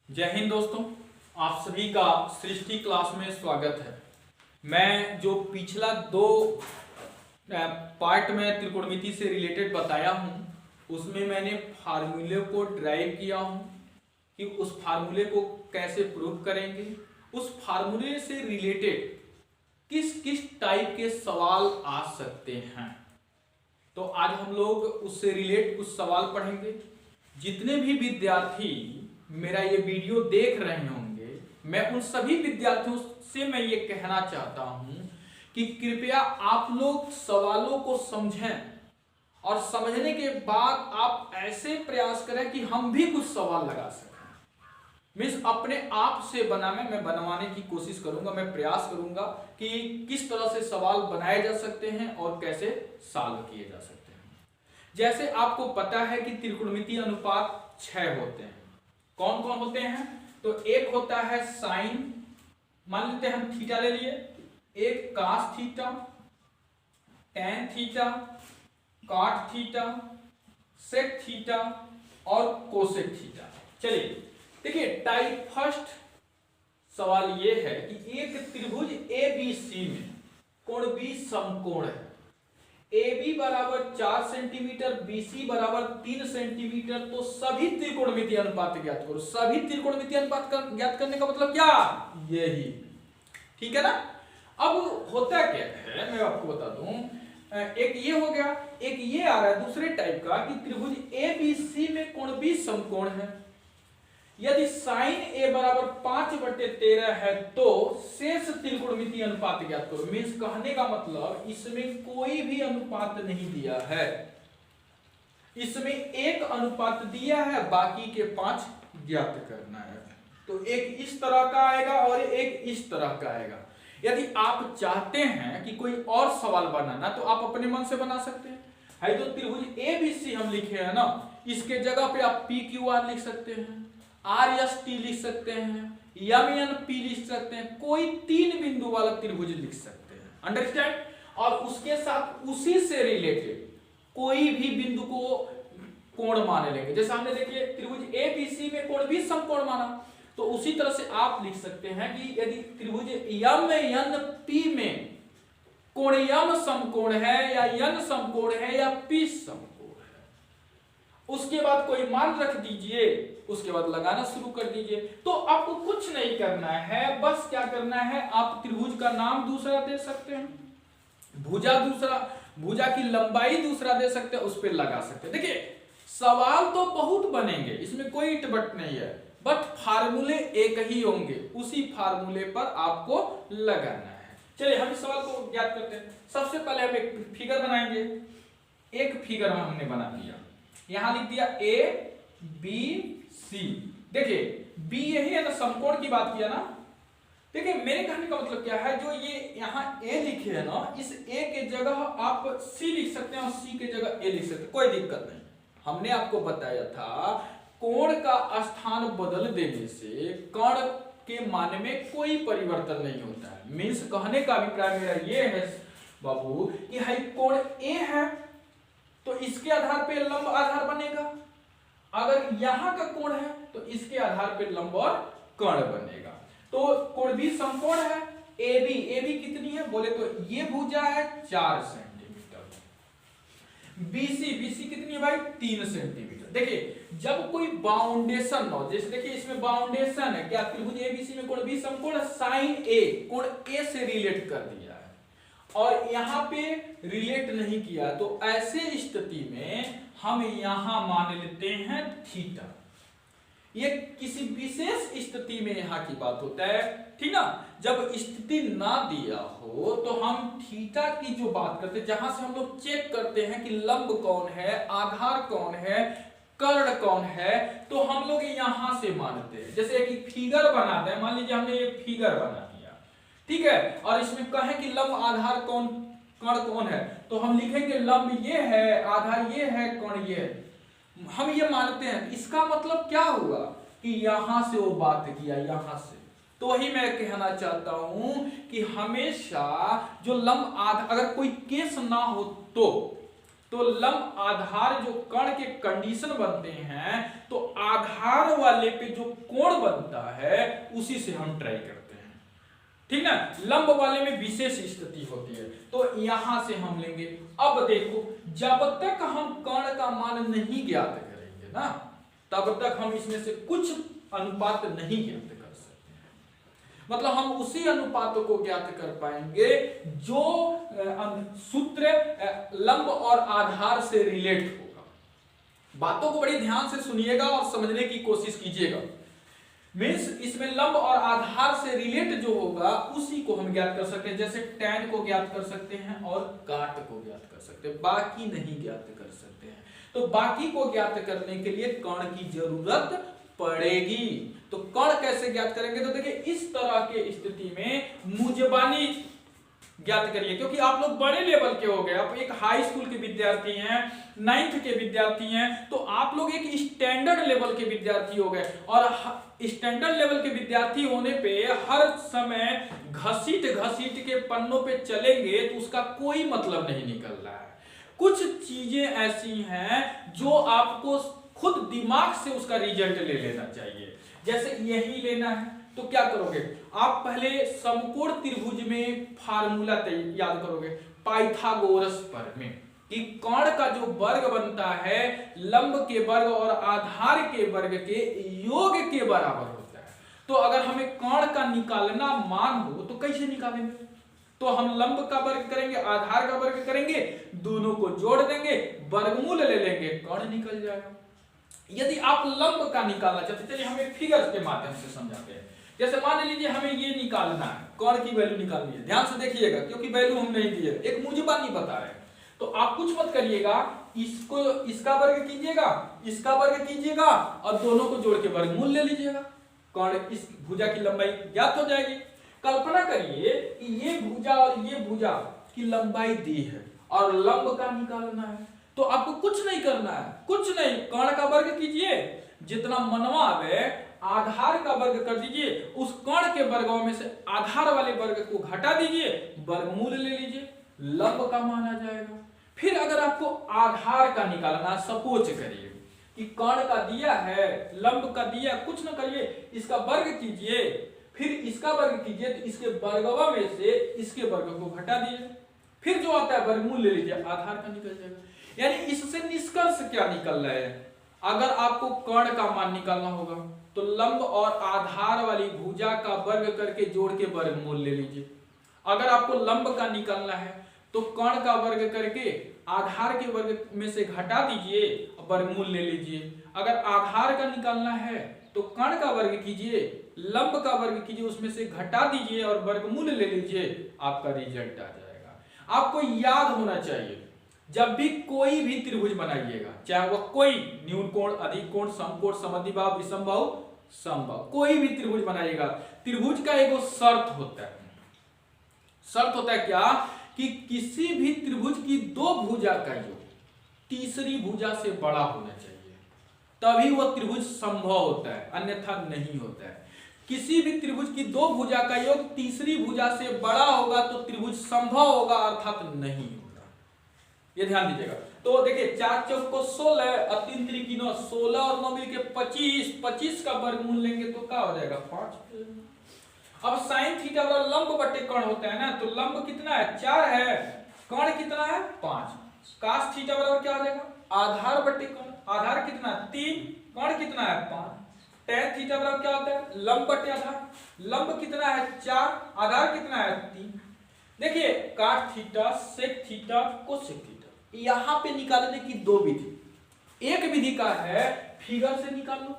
जय हिंद दोस्तों, आप सभी का सृष्टि क्लास में स्वागत है। मैं जो पिछला दो पार्ट में त्रिकोणमिति से रिलेटेड बताया हूं, उसमें मैंने फार्मूले को ड्राइव किया हूं कि उस फार्मूले को कैसे प्रूव करेंगे, उस फार्मूले से रिलेटेड किस किस टाइप के सवाल आ सकते हैं। तो आज हम लोग उससे रिलेट कुछ सवाल पढ़ेंगे। जितने भी विद्यार्थी मेरा ये वीडियो देख रहे होंगे, मैं उन सभी विद्यार्थियों से मैं ये कहना चाहता हूं कि कृपया आप लोग सवालों को समझें और समझने के बाद आप ऐसे प्रयास करें कि हम भी कुछ सवाल लगा सकें। मीन्स अपने आप से मैं बनवाने की कोशिश करूंगा, मैं प्रयास करूंगा कि किस तरह से सवाल बनाए जा सकते हैं और कैसे सॉल्व किए जा सकते हैं। जैसे आपको पता है कि त्रिकोणमितीय अनुपात 6 होते हैं। कौन कौन होते हैं? तो एक होता है साइन, मान लेते हैं हम थीटा ले लिए, एक cos theta, tan theta, cot theta, sec theta और कोसेक थीटा। चलिए देखिए, टाइप फर्स्ट सवाल यह है कि एक त्रिभुज ABC में कोण B समकोण है। AB बराबर 4 सेंटीमीटर, BC बराबर 3 सेंटीमीटर। तो सभी त्रिकोणमितीय अनुपात ज्ञात करो। सभी त्रिकोणमितीय अनुपात ज्ञात करने का मतलब क्या? यही, ठीक है ना। अब होता क्या है, मैं आपको बता दूं। एक ये हो गया, एक ये आ रहा है दूसरे टाइप का कि त्रिभुज ABC में कोण B समकोण है। यदि साइन A बराबर 5/13 है तो शेष त्रिकोणमितीय अनुपात ज्ञात करो। मीन्स कहने का मतलब इसमें कोई भी अनुपात नहीं दिया है, इसमें एक अनुपात दिया है, बाकी के 5 ज्ञात करना है। तो एक इस तरह का आएगा और एक इस तरह का आएगा। यदि आप चाहते हैं कि कोई और सवाल बनाना तो आप अपने मन से बना सकते हैं। है तो त्रिभुज ABC हम लिखे हैं ना, इसके जगह पे आप PQR लिख सकते हैं, RST लिख सकते हैं, MNP लिख सकते हैं, कोई 3 बिंदु वाला त्रिभुज लिख सकते हैं। अंडरस्टैंड? और उसके साथ उसी से रिलेटेड कोई भी बिंदु को कोण माने लेंगे। जैसे हमने देखिए त्रिभुज ABC में कोण भी समकोण माना, तो उसी तरह से आप लिख सकते हैं कि यदि त्रिभुज MNP में कोण M समकोण है या N समकोण है या P समकोण है, उसके बाद कोई मान रख दीजिए, उसके बाद लगाना शुरू कर दीजिए। तो आपको कुछ नहीं करना है, बस क्या करना है, आप त्रिभुज का नाम दूसरा दे सकते हैं, भुजा की लंबाई दूसरा दे सकते हैं, उस पर लगा सकते हैं। देखिए सवाल तो बहुत बनेंगे, इसमें कोई इटबट नहीं है, बट फार्मूले एक ही होंगे, उसी फार्मूले पर आपको लगाना है। चलिए हम इस सवाल को ज्ञात करते हैं। सबसे पहले हम एक फिगर बनाएंगे। एक फिगर हमने बना दिया, यहां लिख दिया ABC। देखिए B यही है ना, समकोण की बात किया ना। देखिए मेरे कहने का मतलब क्या है, जो ये यहाँ A लिखे है ना, इस A के जगह आप C लिख सकते हैं और C के जगह A लिख सकते हैं, कोई दिक्कत नहीं। हमने आपको बताया था कोण का स्थान बदल देने से कण के मान में कोई परिवर्तन नहीं होता है। मीन्स कहने का अभिप्राय मेरा ये है बाबू कि है कोण A है तो इसके आधार पे लंब आधार बनेगा, अगर यहां का कोण है तो इसके आधार पे लंब और कर्ण बनेगा। तो कोण भी समकोण है। AB कितनी है बोले तो ये भुजा है 4 सेंटीमीटर, BC कितनी है भाई 3 सेंटीमीटर। देखिए जब कोई बाउंडेशन हो, जैसे देखिए इसमें बाउंडेशन है, क्या त्रिभुज ABC में कोण B समकोण, साइन A कोण A से रिलेट कर दिया है और यहां पे रिलेट नहीं किया, तो ऐसे स्थिति में हम यहां मान लेते हैं थीटा। ये किसी विशेष स्थिति में यहां की बात होता है, ठीक ना। जब स्थिति ना दिया हो तो हम थीटा की जो बात करते हैं, जहां से हम लोग चेक करते हैं कि लंब कौन है, आधार कौन है, कर्ण कौन है, तो हम लोग यहां से मानते हैं। जैसे एक फिगर बनाते हैं, मान लीजिए हमने ये फिगर बना दिया, ठीक है, और इसमें कहें कि लंब आधार कौन, कर्ण कौन है, तो हम लिखेंगे लंब ये है, आधार ये है, कर्ण ये है, हम ये मानते हैं। इसका मतलब क्या हुआ कि यहां से वो बात किया, यहां से। तो वही मैं कहना चाहता हूं कि हमेशा जो लंब आधार, अगर कोई केस ना हो तो तो लंब आधार जो कर्ण के कंडीशन बनते हैं, तो आधार वाले पे जो कोण बनता है उसी से हम ट्राई करते हैं, ठीक ना। लंब वाले में विशेष स्थिति होती है, तो यहां से हम लेंगे। अब देखो, जब तक हम कर्ण का मान नहीं ज्ञात करेंगे ना, तब तक हम इसमें से कुछ अनुपात नहीं ज्ञात कर सकते हैं। मतलब हम उसी अनुपातों को ज्ञात कर पाएंगे जो सूत्र लंब और आधार से रिलेट होगा। बातों को बड़ी ध्यान से सुनिएगा और समझने की कोशिश कीजिएगा। मीन्स इसमें लंब और आधार से रिलेट जो होगा उसी को हम ज्ञात कर सकते हैं। जैसे tan को ज्ञात कर सकते हैं और काट को ज्ञात कर सकते हैं, बाकी नहीं ज्ञात कर सकते हैं। तो बाकी को ज्ञात करने के लिए कर्ण की जरूरत पड़ेगी। तो कर्ण कैसे ज्ञात करेंगे, तो देखिए इस तरह के स्थिति में मुजबानी ज्ञात करिए, क्योंकि आप लोग बड़े लेवल के हो गए, आप एक हाई स्कूल के विद्यार्थी हैं, 9th के विद्यार्थी हैं, तो आप लोग एक स्टैंडर्ड लेवल के विद्यार्थी हो गए। और स्टैंडर्ड लेवल के विद्यार्थी होने पे हर समय घसीट घसीट के पन्नों पे चलेंगे तो उसका कोई मतलब नहीं निकल रहा है। कुछ चीजें ऐसी हैं जो आपको खुद दिमाग से उसका रिजल्ट ले लेना चाहिए। जैसे यही लेना है तो क्या करोगे, आप पहले समकोण त्रिभुज में फार्मूला याद करोगे पाइथागोरस पर में, कि कर्ण का जो वर्ग बनता है लंब के वर्ग और आधार के वर्ग के योग के बराबर होता है। तो अगर हमें कर्ण का निकालना मान हो तो कैसे निकालेंगे, तो हम लंब का वर्ग करेंगे, आधार का वर्ग करेंगे, दोनों को जोड़ देंगे, वर्गमूल ले लेंगे, कर्ण निकल जाएगा। यदि आप लंब का निकालना चाहते, चलिए हम एक फिगर्स के माध्यम से समझाते हैं। जैसे मान लीजिए हमें ये निकालना है, कर्ण की वैल्यू निकालनी है, ध्यान से देखिएगा क्योंकि वैल्यू हम नहीं दिए, एक मुजबानी बता रहे हैं। तो आप कुछ मत करिएगा, इसको इसका वर्ग कीजिएगा, इसका वर्ग कीजिएगा और दोनों को जोड़ के वर्गमूल ले लीजिएगा, कर्ण इस भुजा की लंबाई ज्ञात हो जाएगी। कल्पना करिए कि ये भुजा और ये भुजा की लंबाई दी है और लंब का निकालना है, तो आपको कुछ नहीं करना है, कुछ नहीं, कर्ण का वर्ग कीजिए, जितना मनवा आवे आधार का वर्ग कर दीजिए, उस कर्ण के वर्गों में से आधार वाले वर्ग को घटा दीजिए, वर्गमूल ले लीजिए, लंब का मान आ जाएगा। फिर अगर आपको आधार का निकालना, सपोज करिए कि कर्ण का दिया है, लंब का दिया, कुछ ना करिए, इसका वर्ग कीजिए, फिर इसका वर्ग कीजिए, तो इसके वर्गवा में से इसके वर्ग को घटा दीजिए, फिर जो आता है वर्गमूल ले लीजिए, आधार का निकल जाएगा। यानी इससे निष्कर्ष क्या निकल रहा है, अगर आपको कर्ण का मान निकालना होगा तो लंब और आधार वाली भुजा का वर्ग करके जोड़ के वर्गमूल ले लीजिए। अगर आपको लंब का निकालना है तो कर्ण का वर्ग करके आधार के वर्ग में से घटा दीजिए और वर्गमूल ले लीजिए। अगर आधार का निकालना है तो कर्ण का वर्ग कीजिए, लंब का वर्ग कीजिए, उसमें से घटा दीजिए और वर्गमूल ले लीजिए, आपका रिजल्ट आ जाएगा। आपको याद होना चाहिए, जब भी कोई भी त्रिभुज बनाइएगा, चाहे वह कोई न्यून कोण, अधिक कोण, समकोण, समद्विबाहु, विषमबाहु, समबाहु, कोई भी त्रिभुज बनाइएगा, त्रिभुज का एक शर्त होता है। शर्त होता है क्या, कि किसी भी त्रिभुज की दो भुजा का योग तीसरी भुजा से बड़ा होना चाहिए, तभी वह त्रिभुज संभव होता है, अन्यथा नहीं होता है। किसी भी त्रिभुज की दो भुजा का योग तीसरी भुजा से बड़ा होगा तो त्रिभुज संभव होगा, अर्थात नहीं होगा। ये ध्यान दीजिएगा। तो देखिए 4 चौक को 16 और 3 त्रिकी 9, 16 और 9 मिलके 25, 25 का वर्गमूल लेंगे तो क्या हो जाएगा 5। अब साइन थीटा बराबर लंब बटे कर्ण होता है ना, तो लंब कितना है 4 है, कर्ण कितना है 5। कास थीटा बराबर क्या हो जाएगा आधार बटे कर्ण, आधार कितना है 3, कर्ण कितना है 5। tan थीटा बराबर क्या होता है लंब बटे आधार, लंब कितना है 4, आधार कितना है 3। देखिए cot theta, sec theta, cosec theta, यहां पे निकालने की दो विधि। एक विधि का है फिगर से निकाल लो,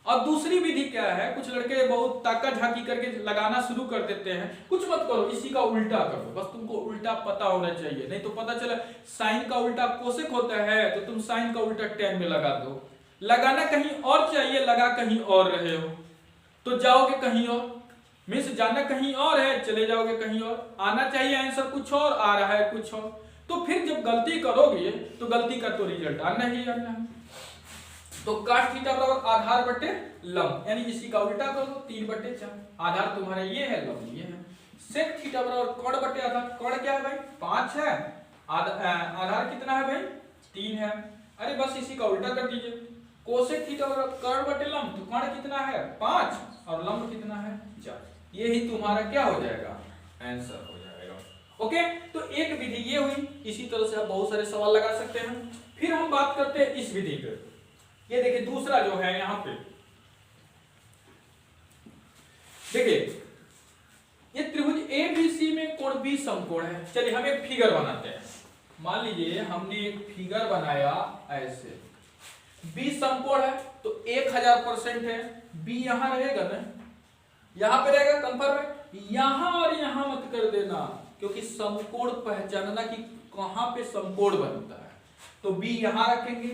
और दूसरी विधि क्या है, कुछ लड़के बहुत ताकत झांकी करके लगाना शुरू कर देते हैं, कुछ मत करो, इसी का उल्टा करो, बस तुमको उल्टा पता होना चाहिए। नहीं तो पता चला साइन का उल्टा कोसेक होता है तो तुम साइन का उल्टा tan में लगा दो, लगाना कहीं और चाहिए, लगा कहीं और रहे हो तो जाओगे कहीं और, मिस जाना कहीं और है, चले जाओगे कहीं और, आना चाहिए आंसर कुछ और, आ रहा है कुछ और, तो फिर जब गलती करोगे तो गलती का तो रिजल्ट आना ही आना है। तो काट थीटा बराबर आधार बटे लंब, यानी इसी का उल्टा कर दो 3 बटे 4, आधार तुम्हारा ये है, लंब ये है। सेक थीटा बराबर कर्ण बटे आधार, कर्ण क्या है भाई 5 है, आधार कितना है भाई 3 है। अरे बस इसी का उल्टा कर दीजिए, कोसेक थीटा कर्ण बटे लंब, तो कर्ण कितना है 5 और लंब कितना है 4। यही तुम्हारा क्या हो जाएगा आंसर हो जाएगा। ओके, तो एक विधि ये हुई, इसी तरह से आप बहुत सारे सवाल लगा सकते हैं। फिर हम बात करते हैं इस विधि पे। ये देखिए दूसरा जो है यहाँ पे, देखिए ये त्रिभुज ABC में कोण B समकोण है। चलिए हम एक फिगर बनाते हैं। मान लीजिए हमने एक फिगर बनाया ऐसे, B समकोण है तो 1000% है, B यहां रहेगा ना, यहां पे रहेगा कंफर्म है, यहां और यहां मत कर देना, क्योंकि समकोण पहचानना कि कहां पे समकोण बनता है। तो B यहां रखेंगे,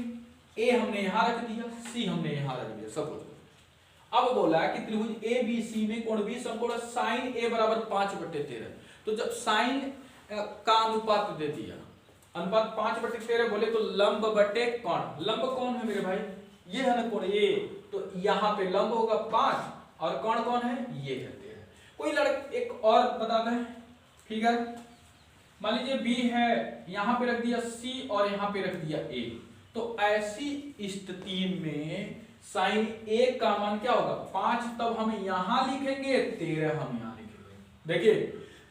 A हमने यहां रख दिया, C हमने यहां रख दिया, सब कुछ। अब बोला कि त्रिभुज ABC में कोण B समकोण sin A बराबर 5/13। तो जब sin का अनुपात दे दिया, अनुपात 5/13 बोले तो लंब बटे कोण, लंब कौन है मेरे भाई, ये है ना कोण A, तो यहाँ पे लंब होगा 5 और कोण कौन है, ये है 13। कोई लड़का एक और बता दें फिगर, मान लीजिए B है, यहाँ पे रख दिया C और यहाँ पे रख दिया A, तो ऐसी स्थिति में साइन A का मान क्या होगा 5, तब हम यहां लिखेंगे 13 हम यहां लिखेंगे। देखिए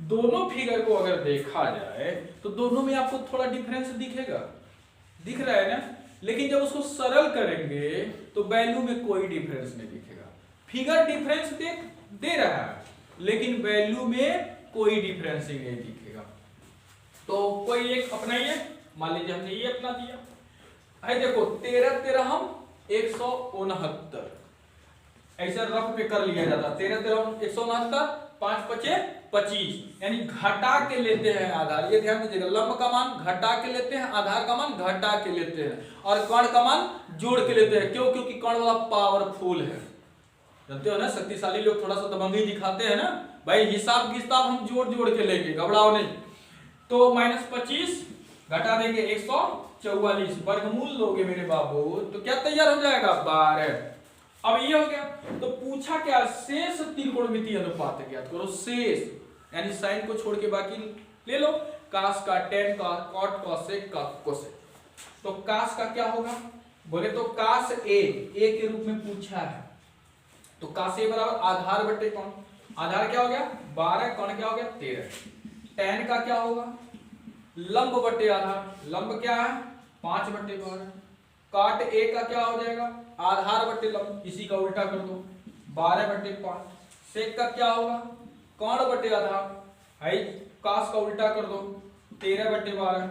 दोनों फिगर को अगर देखा जाए तो दोनों में आपको थोड़ा डिफरेंस दिखेगा, दिख रहा है ना, लेकिन जब उसको सरल करेंगे तो वैल्यू में कोई डिफरेंस नहीं दिखेगा। फिगर डिफरेंस दे रहा है लेकिन वैल्यू में कोई डिफरेंस ही नहीं दिखेगा। तो कोई एक अपनाइए, मान लीजिए हमने ये अपना दिया है, देखो 13 हम 169, ऐसा रफ पे कर लिया जाता, 13 169, 5 5 25, यानी घटा के लेते हैं आधार। ये ध्यान दीजिएगा, लंब का मान घटा के लेते हैं, आधार का मान घटा के लेते हैं, और कर्ण का मान जोड़ के लेते हैं। क्यों? क्योंकि कर्ण वाला पावरफुल है, जानते हो ना, शक्तिशाली लोग थोड़ा सा दबंगी दिखाते हैं ना भाई, हिसाब किताब हम जोड़ जोड़ के लेंगे, घबराओ नहीं। तो -25 घटा देंगे 144, वर्गमूल लोगे मेरे बाबू तो क्या तैयार हो जाएगा 12। अब ये हो गया, तो पूछा क्या, शेष त्रिकोणमितीय अनुपात ज्ञात करो। शेष यानी साइन को छोड़ के बाकी ले लो, कास का, टेन का, कॉट का, सेक का, कोसेक। तो कास का क्या होगा, बोले तो कास ए के रूप में पूछा है, तो कास ए बराबर आधार बटे कोण, आधार क्या हो गया 12, कोण क्या हो गया 13। टेन का क्या होगा लंब बटे आधार, लंब क्या है 5/12। काट ए का क्या हो जाएगा आधार बटे लंब, इसी का उल्टा कर दो 12/5। सेक का क्या होगा कोण बटे आधार, है कास का उल्टा कर दो 13/12।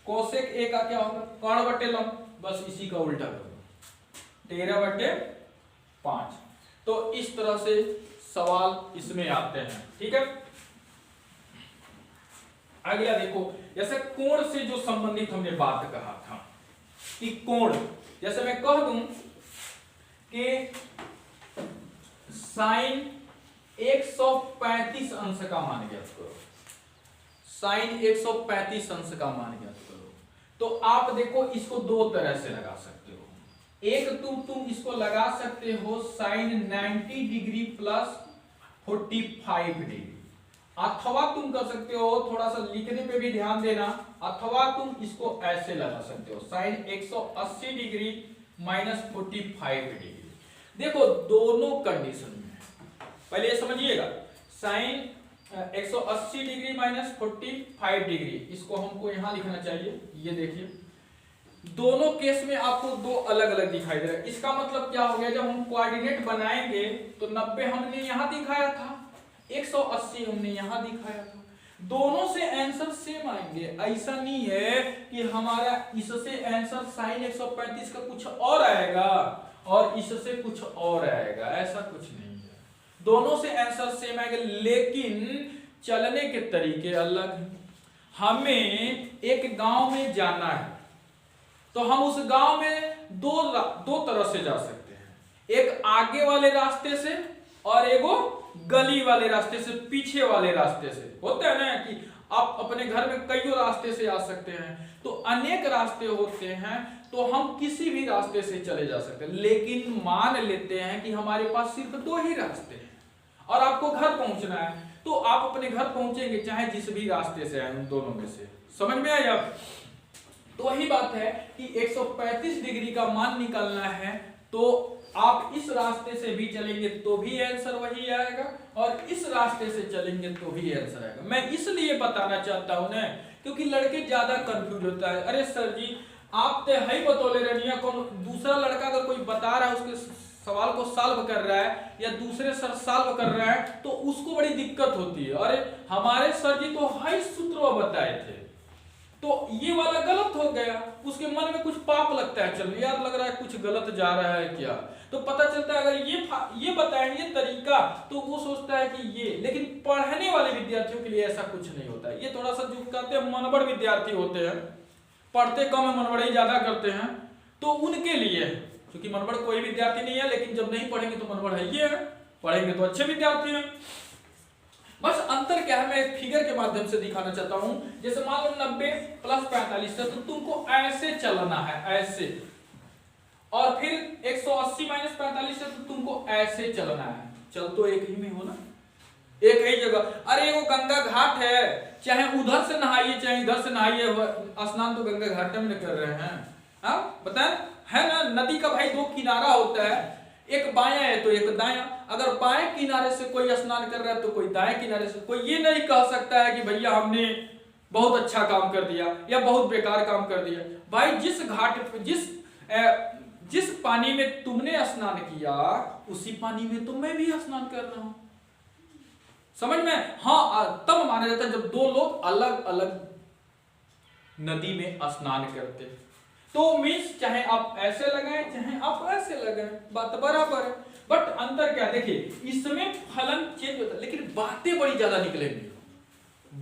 कोसेक ए का क्या होगा कोण बटे लंब, बस इसी का उल्टा कर दो 13/5। तो इस तरह से सवाल इसमें आते हैं, ठीक है। अगला देखो, जैसे कोण से जो संबंधित हमने बात कहा था कि कोण, जैसे मैं कह दूं कि साइन 135 अंश का मान ज्ञात करो, साइन 135 अंश का मान ज्ञात करो, तो आप देखो इसको दो तरह से लगा सकते हो। एक तो तुम इसको लगा सकते हो साइन 90 डिग्री प्लस 45 डिग्री, अथवा तुम कर सकते हो, थोड़ा सा लिखने पे भी ध्यान देना, अथवा तुम इसको ऐसे लगा सकते हो साइन 180 डिग्री माइनस 45 डिग्री। देखो दोनों कंडीशन में पहले ये समझिएगा, साइन 180 डिग्री माइनस 45 डिग्री, इसको हमको यहां लिखना चाहिए। ये देखिए दोनों केस में आपको दो अलग अलग दिखाई दे रहा है। इसका मतलब क्या हो गया, जब हम कोऑर्डिनेट बनाएंगे तो 90 हमने यहां दिखाया था, 180 हमने यहां दिखाया था, दोनों से आंसर सेम आएंगे। ऐसा नहीं है कि हमारा इससे आंसर साइन 135 का कुछ और आएगा और इससे कुछ और आएगा, ऐसा कुछ नहीं है, दोनों से आंसर सेम आएगा, लेकिन चलने के तरीके अलग हैं। हमें एक गांव में जाना है तो हम उस गांव में दो तरह से जा सकते हैं, एक आगे वाले रास्ते से और एगो गली वाले रास्ते से, पीछे वाले रास्ते से। होता है ना कि आप अपने घर में कई रास्ते से आ सकते हैं, तो अनेक रास्ते होते हैं, तो हम किसी भी रास्ते से चले जा सकते हैं। लेकिन मान लेते हैं कि हमारे पास सिर्फ दो ही रास्ते हैं और आपको घर पहुंचना है, तो आप अपने घर पहुंचेंगे चाहे जिस भी रास्ते से आए, उन दोनों में से। समझ में आया? तो वही बात है कि 135 डिग्री का मान निकालना है, तो आप इस रास्ते से भी चलेंगे तो भी आंसर वही आएगा, और इस रास्ते से चलेंगे तो भी आंसर आएगा। मैं इसलिए बताना चाहता हूं ना, क्योंकि लड़के ज्यादा कंफ्यूज होता है। अरे सर जी आप तो है ही बतौले रनिया, कौन दूसरा लड़का अगर कोई बता रहा है, उसके सवाल को सॉल्व कर रहा है या दूसरे सर सॉल्व कर रहा है, तो उसको बड़ी दिक्कत होती है। अरे हमारे सर जी तो हाई सूत्र बताए थे, तो ये वाला गलत हो गया, उसके मन में कुछ पाप लगता है, चलो यार लग रहा है कुछ गलत जा रहा है क्या, तो पता चलता है अगर ये बताएंगे तरीका तो वो सोचता है कि ये, लेकिन पढ़ने वाले विद्यार्थियों के लिए ऐसा कुछ नहीं होता है। ये थोड़ा सा जो कहते हैं मनबड़ विद्यार्थी होते हैं, पढ़ते कम है मनबड़ाई ज्यादा करते हैं, तो उनके लिए, क्योंकि मनबड़ कोई विद्यार्थी नहीं है, लेकिन जब नहीं पढ़ेंगे तो मनबड़ है ये है, पढ़ेंगे तो अच्छे विद्यार्थी हैं। बस अंतर क्या है मैं एक फिगर के माध्यम से दिखाना चाहता हूं। जैसे मान लो 90 प्लस 45 है, तो तुमको ऐसे चलना है, ऐसे, और फिर 180 माइनस 45 है, तो तुमको ऐसे चलना है। चल तो एक ही में हो ना, एक ही जगह। अरे वो गंगा घाट है, चाहे उधर से नहाइए चाहे इधर से नहाइए, स्नान तो गंगा घाट में कर रहे हैं। हाँ बताए है ना, नदी का भाई दो किनारा होता है, एक बायां है तो एक दायां। अगर बाएं किनारे से कोई स्नान कर रहा है तो कोई दाएं किनारे से, कोई ये नहीं कह सकता है कि भैया हमने बहुत अच्छा काम कर दिया या बहुत बेकार काम कर दिया। भाई जिस घाट जिस पानी में तुमने स्नान किया उसी पानी में तो मैं भी स्नान कर रहा हूं, समझ में। हाँ तब माना जाता है जब दो लोग अलग अलग नदी में स्नान करते, तो मीन्स चाहे आप ऐसे लगाएं चाहे आप ऐसे लगाएं, बात बराबर है। बट अंतर क्या, देखिए इसमें फलन चेंज होता है, लेकिन बातें बड़ी ज्यादा निकलेंगी,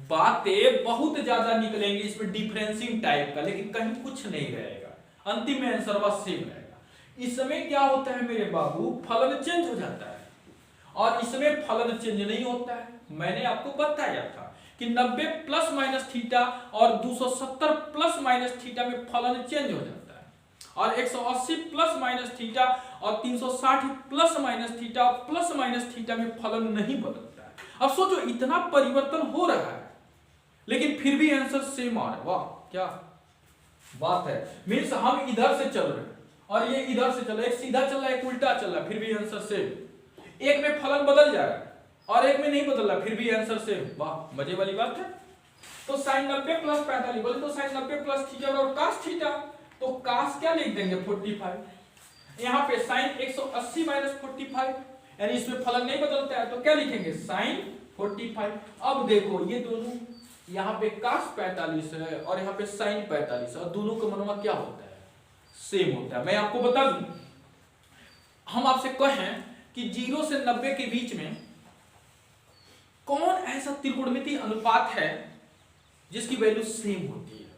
बातें बहुत ज्यादा निकलेंगी इसमें डिफरेंसिंग टाइप का, लेकिन कहीं कुछ नहीं रहेगा, अंतिम में आंसर बस सेम रहेगा। इसमें क्या होता है मेरे बाबू, फलन चेंज हो जाता है, और इसमें फलन चेंज नहीं होता है। मैंने आपको बताया था कि 90 प्लस माइनस थीटा और 270 प्लस माइनस थीटा में फलन चेंज हो जाता है, और 180 प्लस माइनस थीटा और 360 plus minus theta plus minus theta में फलन नहीं बदलता है। अब सोचो इतना परिवर्तन हो रहा है लेकिन फिर भी आंसर सेम आ रहा है, वाह क्या बात है। मीन्स हम इधर से चल रहे हैं और ये इधर से चल रहा है, एक सीधा चल रहा है एक उल्टा चल रहा है, फिर भी आंसर सेम। एक में फलन बदल जा रहा है और एक में नहीं बदल रहा, फिर भी आंसर सेम, वाह मजे वाली बात है। तो साइन 90 प्लस 45 बोले तो साइन 90 प्लस थीटा और कास थीटा, तो कास क्या लिख देंगे 45। यहाँ पे साइन 180 माइनस 45, यानी इसमें फलन नहीं बदलता है, तो क्या लिखेंगे साइन 45। अब देखो ये दोनों, यहाँ पे कास 45 है और यहाँ पे साइन 45 है, और दोनों का मनवा क्या होता है, सेम होता है। मैं आपको बता दूं, हम आपसे कहें कि 0 से 90 के बीच में कौन ऐसा त्रिकोणमितीय अनुपात है जिसकी वैल्यू सेम होती है,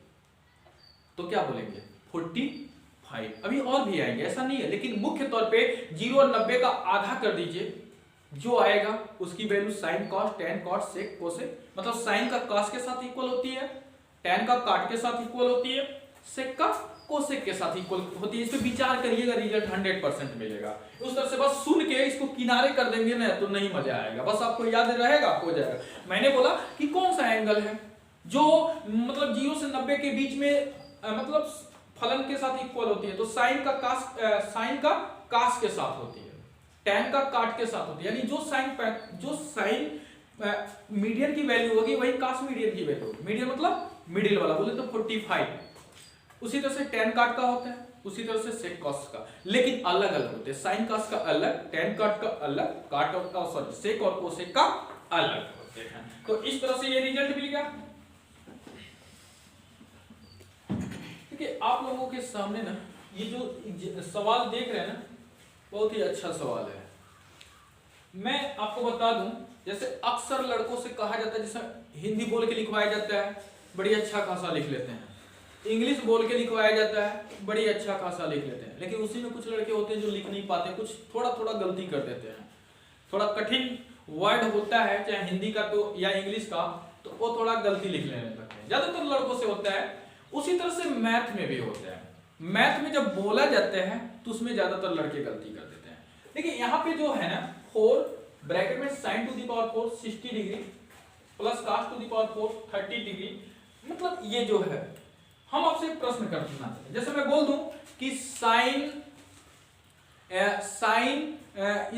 तो क्या बोलेंगे 45। अभी और भी आएंगे, ऐसा नहीं है, लेकिन मुख्य तौर पे 0 और 90 का आधा कर दीजिए, जो आएगा उसकी value sine cos tan cos sec cosec, मतलब साइन का कॉस के साथ इक्वल होती है, टेन का काट के साथ इक्वल होती है, सेक का कोसेक के साथ इक्वल होती है। इस पे विचार करिएगा, रिजल्ट 100% मिलेगा। उस तरह से बस सुन के इसको किनारे कर देंगे ना तो नहीं मजा आएगा, बस आपको याद रहेगा हो जाएगा। मैंने बोला कि कौन सा एंगल है जो मतलब 0 से 90 के बीच में मतलब फलन के साथ इक्वल होती है, तो साइन का कास के साथ होती है, टेन का काट के साथ होती है, यानी जो साइन मीडियन की वैल्यू होगी वही कास मीडियन की वैल्यू होगी। मीडियन मतलब मिडिल वाला, बोले तो 45। उसी तरह से टेन काट का होता है, उसी तरह से सेक कॉस का, लेकिन अलग अलग होते हैं। साइन कॉस का अलग, टेन काट का अलग, काट और सॉरी सेक और कोसेक का अलग होते हैं। तो इस तरह से ये रिजल्ट मिल गया। देखिए आप लोगों के सामने ना ये जो सवाल देख रहे हैं ना, बहुत ही अच्छा सवाल है। मैं आपको बता दूं, जैसे अक्सर लड़कों से कहा जाता है, जैसे हिंदी बोल के लिखवाया जाता है बड़ी अच्छा खासा लिख लेते हैं, इंग्लिश बोल के लिखवाया जाता है बड़ी अच्छा खासा लिख लेते हैं, लेकिन उसी में कुछ लड़के होते हैं जो लिख नहीं पाते, कुछ थोड़ा थोड़ा गलती कर देते हैं। थोड़ा कठिन वर्ड होता है चाहे हिंदी का तो या इंग्लिश का, तो वो थोड़ा गलती लिख लेने लगते हैं, ज्यादातर लड़कों से होता है। उसी तरह से मैथ में भी होता है, मैथ में जब बोला जाता है तो उसमें ज्यादातर लड़के गलती कर देते हैं। देखिए यहाँ पे जो है ना 4 ब्रैकेट में sine to the power 4 60 degree plus cos to the power 4 30 degree, मतलब ये जो है हम आपसे एक प्रश्न करना चाहते हैं, जैसे मैं बोल दूं कि साइन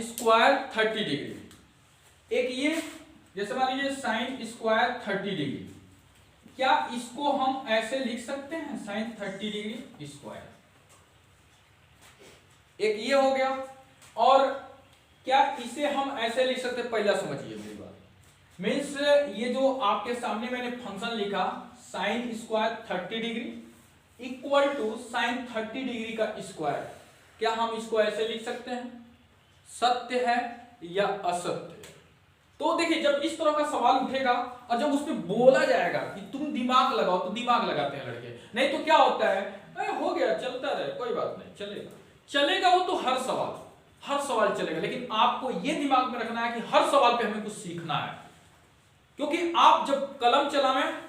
स्क्वायर 30 डिग्री, एक ये जैसे मान लीजिए साइन स्क्वायर 30 डिग्री, क्या इसको हम ऐसे लिख सकते हैं साइन 30 डिग्री स्क्वायर, एक ये हो गया। और क्या इसे हम ऐसे लिख सकते हैं, पहला समझिए मेरी बात, मीन्स ये जो आपके सामने मैंने फंक्शन लिखा sine square 30 degree equal to sine 30 degree का स्क्वायर, क्या हम इसको ऐसे लिख सकते हैं, सत्य है या असत्य है? तो देखिए जब इस तरह का सवाल उठेगा और जब उसमें बोला जाएगा कि तुम दिमाग लगाओ, तो दिमाग लगाते हैं लड़के, नहीं तो क्या होता है हो गया चलता रहे कोई बात नहीं, चलेगा वो तो हर सवाल चलेगा, लेकिन आपको ये दिमाग में रखना है कि हर सवाल पे हमें कुछ सीखना है, क्योंकि आप जब कलम चलावें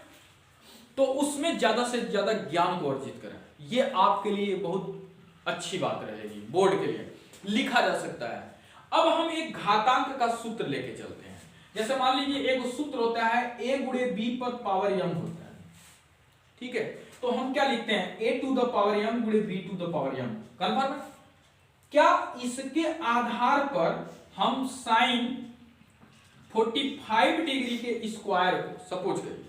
तो उसमें ज्यादा से ज्यादा ज्ञान को अर्जित करें, ये आपके लिए बहुत अच्छी बात रहेगी, बोर्ड के लिए लिखा जा सकता है। अब हम एक घातांक का सूत्र लेके चलते हैं, जैसे मान लीजिए एक सूत्र होता है a गुणे b पर पावर m होता है, ठीक है, तो हम क्या लिखते हैं a to the power m गुणे b to the power m, confirm है? क्या इसके आधार पर हम साइन 45 डिग्री के स्क्वायर को सपोज करिए,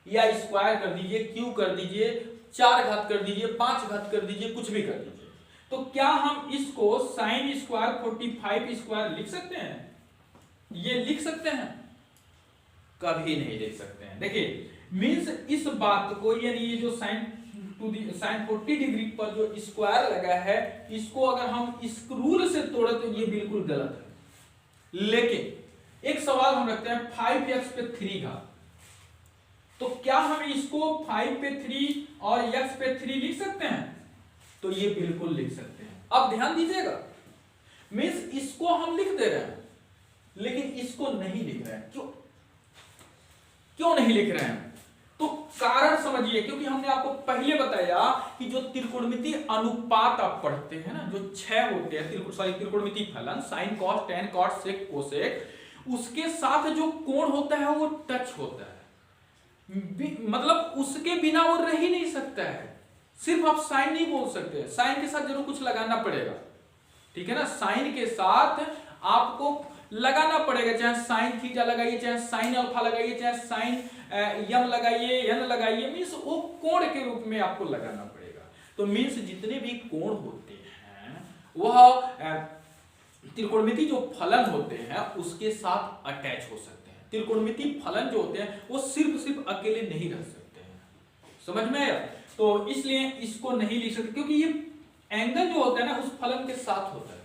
या स्क्वायर कर दीजिए, क्यू कर दीजिए, 4 घात कर दीजिए, 5 घात कर दीजिए, कुछ भी कर दीजिए, तो क्या हम इसको साइन स्क्वायर 45 स्क्वायर लिख सकते हैं? ये लिख सकते हैं? कभी नहीं लिख सकते हैं। देखिए मींस इस बात को, यानी ये जो साइन 40 डिग्री पर जो स्क्वायर लगा है, इसको अगर हम इस रूल से तोड़े तो ये बिल्कुल गलत है। लेकिन एक सवाल हम रखते हैं 5x पे 3 घात, तो क्या हम इसको 5 पे 3 और x पे 3 लिख सकते हैं? तो ये बिल्कुल लिख सकते हैं। अब ध्यान दीजिएगा, मींस इसको हम लिख दे रहे हैं लेकिन इसको नहीं लिख रहे हैं, क्यों नहीं लिख रहे हैं? तो कारण समझिए, क्योंकि हमने आपको पहले बताया कि जो त्रिकोणमितीय अनुपात आप पढ़ते हैं ना, जो 6 होते हैं त्रिकोणमितीय फलन sine cos tan cot sec cosec, उसके साथ जो कोण होता है वो टच होता है, मतलब उसके बिना वो रह ही नहीं सकता है। सिर्फ आप साइन नहीं बोल सकते, साइन के साथ जरूर कुछ लगाना पड़ेगा, ठीक है ना, साइन के साथ आपको लगाना पड़ेगा, चाहे साइन थीटा लगाइए, चाहे साइन अल्फा लगाइए, चाहे साइन यम लगाइए, एन लगाइए, मीन्स वो कोण के रूप में आपको लगाना पड़ेगा। तो मीन्स जितने भी कोण होते हैं वह त्रिकोणमितीय जो फलन होते हैं उसके साथ अटैच हो सकते हैं। त्रिकोणमितीय फलन जो होते हैं वो सिर्फ अकेले नहीं रह सकते हैं, समझ में आया? तो इसलिए इसको नहीं लिख सकते, क्योंकि ये एंगल जो होता है ना उस फलन के साथ होता है।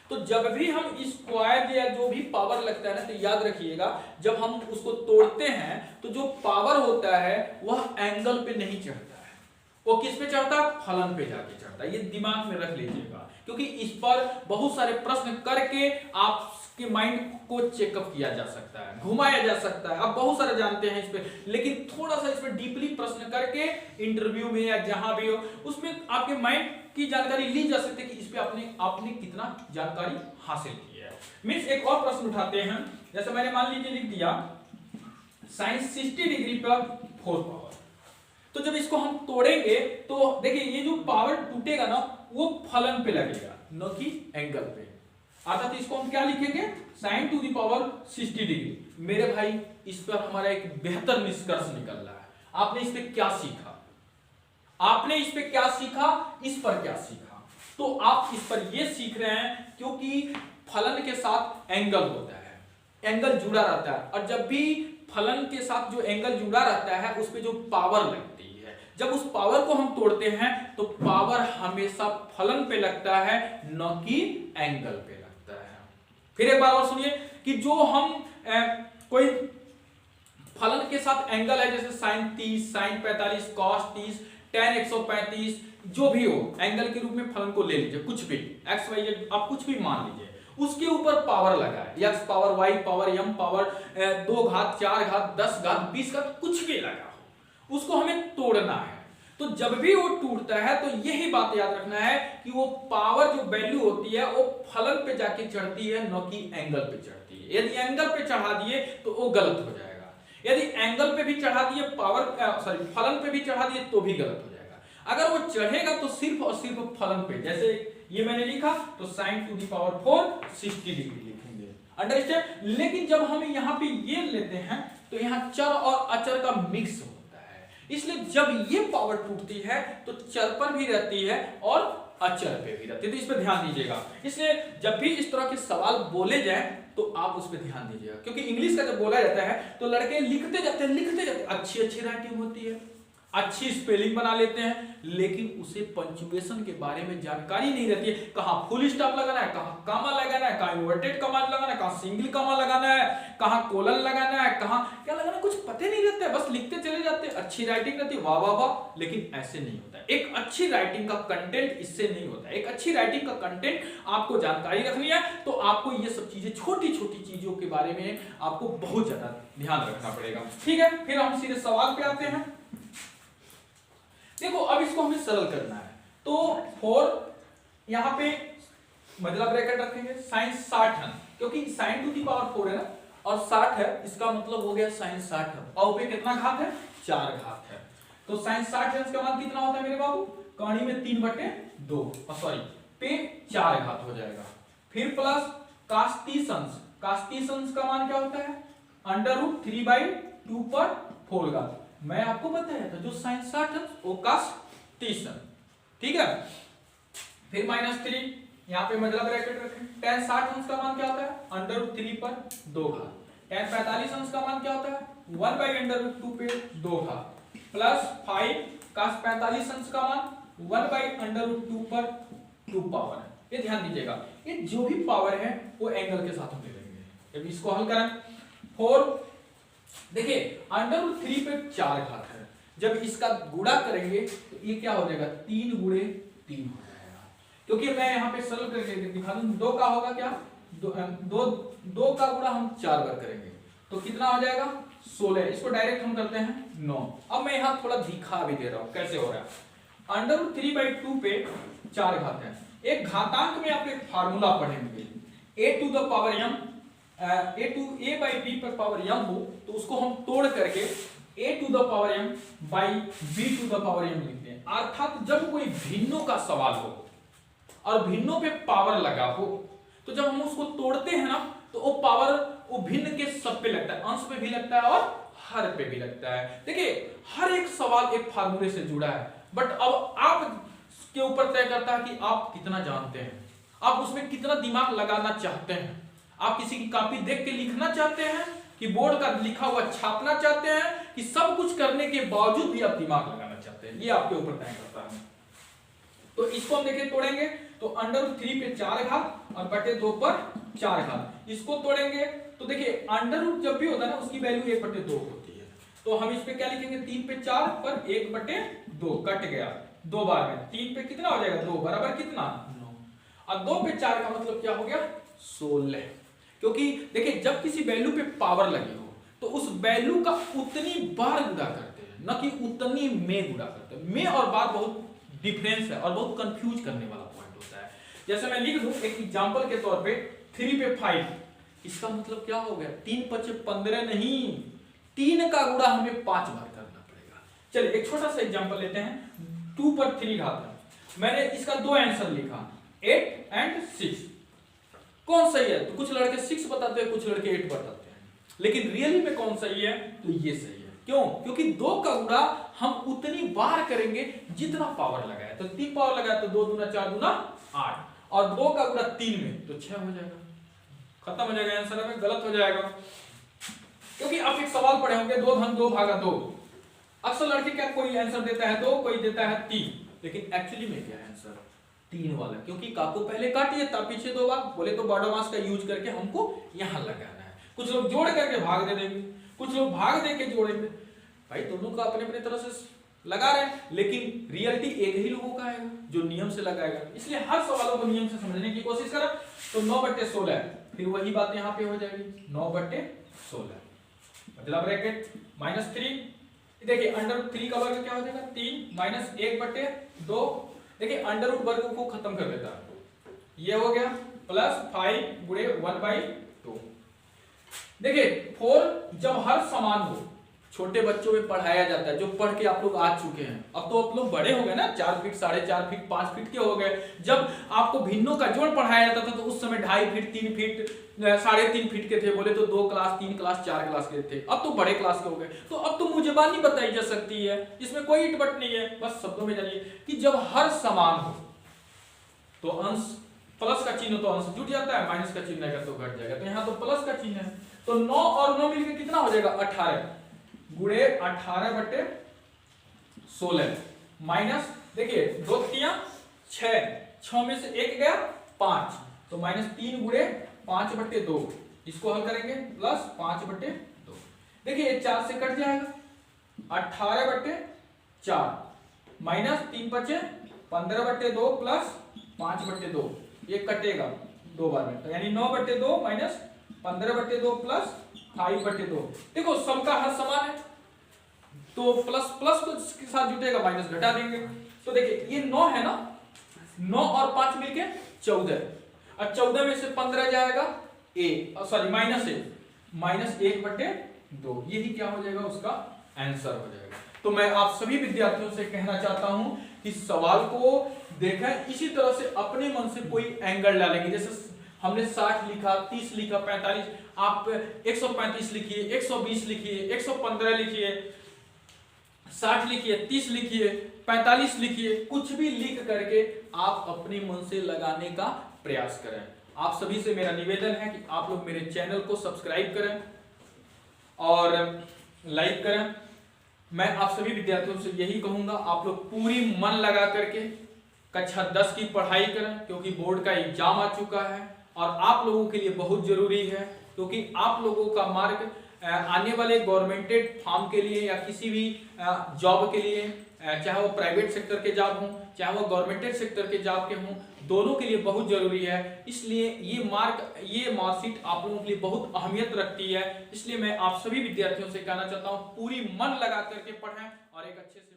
तो जब भी हम स्क्वायर या जो भी पावर लगता है ना, तो याद रखिएगा जब हम उसको तोड़ते हैं तो जो पावर होता है वह एंगल पे नहीं चढ़ता है, वो किस पे चढ़ता है? फलन पे जाके चढ़ता है। ये दिमाग में रख लीजिएगा, क्योंकि इस पर बहुत सारे प्रश्न करके आपके माइंड को चेकअप किया जा सकता है, घुमाया जा सकता है। आप बहुत सारे जानते हैं इस पे, लेकिन थोड़ा सा इस पे डीपली प्रश्न करके इंटरव्यू में या जहां भी हो उसमें आपके माइंड की जानकारी ली जा सकती है कि इस पे आपने कितना जानकारी हासिल की है। मींस एक और प्रश्न उठाते हैं, जैसे मैंने मान लीजिए लिख दिया साइन 60 डिग्री पर 4 पावर, तो जब इसको हम तोड़ेंगे तो देखिए ये जो पावर टूटेगा ना वो फलन पे लगेगा, न कि एंगल पे। अर्थात इसको हम क्या लिखेंगे? Sign to the power 60 degree. मेरे भाई इस पर हमारा एक बेहतर निष्कर्ष निकल रहा है। आपने इस पे क्या सीखा? आपने इस पे क्या सीखा, इस पर क्या सीखा? तो आप इस पर ये सीख रहे हैं क्योंकि फलन के साथ एंगल होता है, एंगल जुड़ा रहता है, और जब भी फलन के साथ जो एंगल जुड़ा रहता है उस पे जो पावर लगती है, जब उस पावर को हम तोड़ते हैं तो पावर हमेशा फलन पे लगता है, न कि एंगल पे लगता है। फिर एक बार और सुनिए कि जो हम कोई फलन के साथ एंगल है, जैसे साइन 30, साइन 45, कॉस 30, tan 135, जो भी हो एंगल के रूप में फलन को ले लीजिए, कुछ भी x y z आप कुछ भी मान लीजिए, उसके ऊपर पावर लगा है, x power y power m power 2 घात 4 घात 10 घात 20 घात कुछ भी लगा हो, उसको हमें तोड़ना है। तो जब भी वो टूटता है तो यही बात याद रखना है कि वो पावर जो वैल्यू होती है वो फलन पे जाके चढ़ती है, न कि एंगल पे चढ़ती है। यदि एंगल पे चढ़ा दिए तो वो गलत हो जाएगा, यदि एंगल पे भी चढ़ा दिए फलन पे भी चढ़ा दिए तो भी गलत हो जाएगा। अगर वो चढ़ेगा तो सिर्फ और सिर्फ फलन पे, जैसे ये मैंने लिखा तो sin to the power 4 60 degree लिखेंगे, अंडरस्टैंड। लेकिन जब हम यहाँ पे ये लेते हैं तो यहाँ चर और अचर का मिक्स होता है, इसलिए जब ये पावर टूटती है तो चर पर भी रहती है और अचर पे भी रहती है, तो इस पर ध्यान दीजिएगा। इसलिए जब भी इस तरह के सवाल बोले जाए तो आप उस पर ध्यान दीजिएगा, क्योंकि इंग्लिश का जब बोला जाता है तो लड़के लिखते जाते अच्छी राइटिंग होती है, अच्छी स्पेलिंग बना लेते हैं, लेकिन उसे पंचुएशन के बारे में जानकारी नहीं रहती है, कहाँ फुल स्टॉप लगाना है, कहाँ कॉमा लगाना है, कहाँ इन्वर्टेड कॉमा लगाना है, कहाँ सिंगल कॉमा लगाना है, कहाँ कोलन लगाना है, कहाँ क्या लगाना है, कुछ पता नहीं रहता है, बस लिखते चले जाते हैं। अच्छी राइटिंग रहती है, वाह वाह वाह, लेकिन ऐसे नहीं होता है। एक अच्छी राइटिंग का कंटेंट इससे नहीं होता है। एक अच्छी राइटिंग का कंटेंट आपको जानकारी रखनी है तो आपको ये सब चीजें, छोटी छोटी चीजों के बारे में आपको बहुत ज्यादा ध्यान रखना पड़ेगा, ठीक है। फिर हम सीधे सवाल पे आते हैं। देखो अब इसको हमें सरल करना है, तो 4 यहाँ पे मतलब ब्रैकेट रखेंगे, साइन 60 है, क्योंकि साइन टू दी पावर 4 है ना, और 60 है, इसका मतलब हो गया साइन 60 है, और पे कितना घात है, 4 घात है, तो साइन 60 है, इसका मान कितना होता है मेरे बाबू, कहानी में 3/2, सॉरी पे 4 घात हो जाएगा। फिर प्लस कास्टिस अंश, कास्टिस अंश का मान क्या होता है, √3/2 पर 4 घात, मैं आपको बताया था जो साइन 60 है वो कास्टिस, ठीक है। फिर -3 यहाँ पे मतलब ब्रैकेट रखें, tan 60 अंश का मान क्या होता है, √3 पर 2 घात, tan 45 अंश का मान क्या होता है, 1/√2 पे 2 घात, प्लस 5 cos 45 अंश का मान 1/√2 पर 2 पावर है। ये ध्यान दीजिएगा, ये जो भी पावर है वो एंगल के साथ हम ले लेंगे। अब इसको हल करें, 4 देखिए √3 पे 4 घात है, जब इसका गुणा करेंगे तो ये क्या हो जाएगा, 3 × 3 हो जाएगा, क्योंकि मैं यहाँ पे सरल करके दिखा दूं, 2 का होगा क्या, 2 का गुणा हम 4 बार करेंगे तो कितना हो जाएगा, 16, इसको डायरेक्ट हम करते हैं 9। अब मैं यहाँ थोड़ा दिखा भी दे रहा हूँ कैसे हो रहा है, √3/2 पे 4 घात है, एक घातांक में आप एक फार्मूला पढ़ेंगे, a/b पर पावर m हो तो उसको हम तोड़ करके a/m by b/m लिखते हैं। अर्थात जब कोई भिन्नों का सवाल हो और भिन्नों पे पावर लगा हो तो जब हम उसको तोड़ते हैं ना तो वो पावर वो भिन्न के सब पे लगता है, अंश पे भी लगता है और हर पे भी लगता है। देखिए हर एक सवाल एक फार्मूले से जुड़ा है, बट अब आप के ऊपर तय करता है कि आप कितना जानते हैं, आप उसमें कितना दिमाग लगाना चाहते हैं। आप किसी की कॉपी देख के लिखना चाहते हैं कि बोर्ड का लिखा हुआ छापना चाहते हैं कि सब कुछ करने के बावजूद भी आप दिमाग लगाना चाहते हैं, ये आपके ऊपर तय करता है। तो इसको हम देखिए तोड़ेंगे तो √3 पे 4 घात और बटे 2 पर 4 घात, इसको तोड़ेंगे तो देखिए अंडर जब भी होता है ना उसकी वैल्यू 1/2 होती है, तो हम इस पे क्या लिखेंगे, 3 पे 4 पर 1/2 कट गया 2 बार में, 3 पे कितना हो जाएगा, 2 बराबर कितना 9, और 2 पे 4 का मतलब क्या हो गया 16, क्योंकि देखिए जब किसी वैल्यू पे पावर लगी हो तो उस वैल्यू का उतनी बार गुणा करते हैं, न कि उतनी में गुणा करते हैं। में और बार बहुत डिफरेंस है और बहुत कंफ्यूज करने वाला पॉइंट होता है। जैसे मैं लिख दूं एक एग्जांपल के तौर पे 3 पे 5, इसका मतलब क्या हो गया, 3 × 5 = 15 नहीं, 3 का गुणा हमें 5 बार करना पड़ेगा। चलिए एक छोटा सा एग्जांपल लेते हैं, 2 पर 3 घात है, मैंने इसका 2 आंसर लिखा 8 और 6, कौन सही है, तो कुछ लड़के 6 बताते हैं, कुछ लड़के 8 बताते हैं, लेकिन रियली में कौन सही है, तो ये सही है। क्यों, क्योंकि 2 का गुणा हम उतनी बार करेंगे जितना पावर लगाया, तो 3 पावर लगाया तो 2 दूना 4 दूना 8, और 2 का गुणा 3 में तो 6 हो जाएगा, खत्म हो जाएगा, आंसर में गलत हो जाएगा। क्योंकि आप एक सवाल पढ़े होंगे 2 धन 2 भागा 2, अक्सर लड़के क्या कोई आंसर देता है 2, कोई देता है 3, लेकिन एक्चुअली में क्या है आंसर 3 वाला, क्योंकि का को पहले काटिए तब पीछे 2 बार, बोले तो बॉर्डर मास का यूज करके हमको यहां लगाना है। कुछ लोग जोड़ करके भाग दे देंगे, कुछ लोग भाग दे के जोड़ेंगे, भाई दोनों का अपने अपने तरह से लगा रहे हैं, लेकिन रियलिटी एक ही लोगों का आएगा जो नियम से लगाएगा। इसलिए हर सवालों को नियम से समझने की कोशिश करें। तो 9/16, फिर वही बात यहाँ पे हो जाएगी 9/16, मतलब ब्रैकेट -3, देखिए √3 का वर्ग क्या हो जाएगा 3 - 1/2, देखिए अंडर रूट वर्ग को खत्म कर देता है, ये हो गया प्लस 5 × 1/2। देखिए 4 जब हर समान हो, छोटे बच्चों में पढ़ाया जाता है, जो पढ़ के आप लोग आ चुके हैं। अब तो आप लोग बड़े हो गए ना, 4 फीट 4.5 फीट 5 फीट के हो गए। जब आपको भिन्नों का जोड़ पढ़ाया जाता था तो उस समय 2.5 फीट 3 फीट 3.5 फीट के थे, बोले तो 2 क्लास 3 क्लास 4 क्लास के थे। अब तो बड़े क्लास के हो गए। तो अब तो मुजबानी बताई जा सकती है, इसमें कोई इटपट नहीं है। बस शब्दों में जानिए कि जब हर समान हो तो अंश प्लस का चिन्ह तो अंश जुट जाता है, माइनस का चिन्ह आएगा तो घट जाएगा। तो यहाँ तो प्लस का चिन्ह है, तो 9 और 9 मिलकर कितना हो जाएगा 18 गुणे 18/16 माइनस, देखिए 2 तिया 6 में से 1 गया 5, तो माइनस 3 गुणे 5/2, इसको हल करेंगे प्लस 5/2। देखिए 4 से कट जाएगा 18/4 माइनस 3 बचे 15/2 प्लस 5/2, ये कटेगा 2 बार में, तो यानी 9/2 माइनस 15/2 प्लस 5/2। देखो सबका हर समान है तो प्लस प्लस को इसके साथ जुटेगा, माइनस घटा देंगे। तो देखिए ये 9 है ना, 9 और 5 मिलके 14, और 14 में से 15 जाएगा माइनस 1/2, यही क्या हो जाएगा उसका आंसर हो जाएगा। तो मैं आप सभी विद्यार्थियों से कहना चाहता हूं कि सवाल को देखें, इसी तरह से अपने मन से कोई एंगल डालेंगे। जैसे हमने 60 लिखा, 30 लिखा, 45, आप 135 लिखिए, 120 लिखिए, 115 लिखिए, 60 लिखिए, 30 लिखिए, 45 लिखिए, कुछ भी लिख करके आप अपने मन से लगाने का प्रयास करें। आप सभी से मेरा निवेदन है कि आप लोग मेरे चैनल को सब्सक्राइब करें और लाइक करें। मैं आप सभी विद्यार्थियों से यही कहूंगा, आप लोग पूरी मन लगा करके कक्षा 10 की पढ़ाई करें, क्योंकि बोर्ड का एग्जाम आ चुका है और आप लोगों के लिए बहुत जरूरी है, क्योंकि आप लोगों का मार्ग आने वाले गवर्नमेंटेड फॉर्म के लिए या किसी भी जॉब के लिए, चाहे वो प्राइवेट सेक्टर के जॉब हो चाहे वो गवर्नमेंटेड सेक्टर के जॉब के हों, दोनों के लिए बहुत जरूरी है। इसलिए ये मार्कशीट आप लोगों के लिए बहुत अहमियत रखती है। इसलिए मैं आप सभी विद्यार्थियों से कहना चाहता हूँ पूरी मन लगा करके पढ़ें और एक अच्छे से